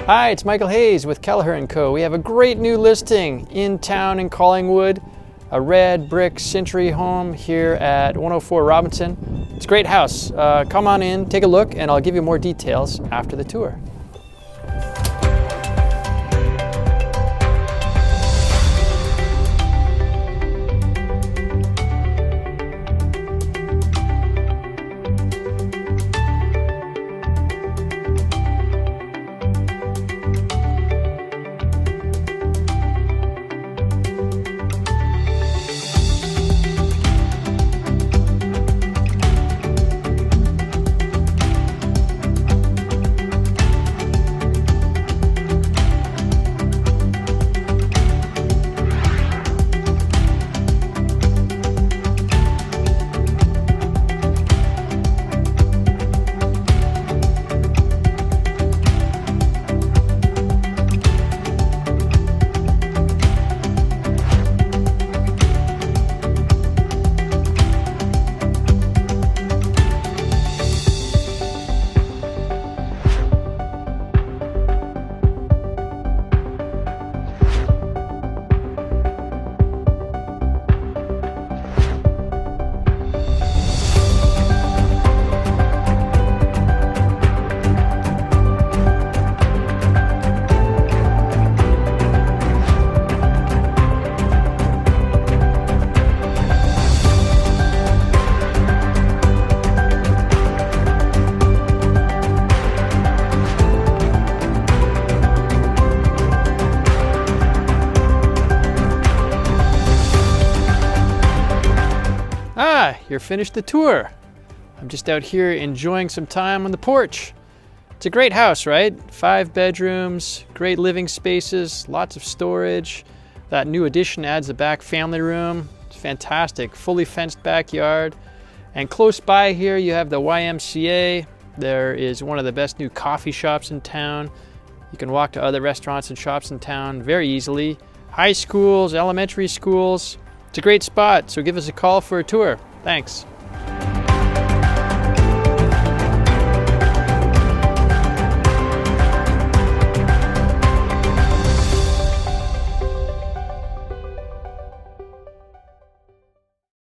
Hi, it's Michael Hayes with Keleher & Co. We have a great new listing in town in Collingwood, a red brick century home here at 104 Robinson. It's a great house. Come on in, take a look, and I'll give you more details after the tour. You're finished the tour. I'm just out here enjoying some time on the porch. It's a great house, right? 5 bedrooms, great living spaces, lots of storage. That new addition adds a back family room. It's fantastic, fully fenced backyard. And close by here you have the YMCA. There is one of the best new coffee shops in town. You can walk to other restaurants and shops in town very easily. High schools, elementary schools. It's a great spot, so give us a call for a tour. Thanks.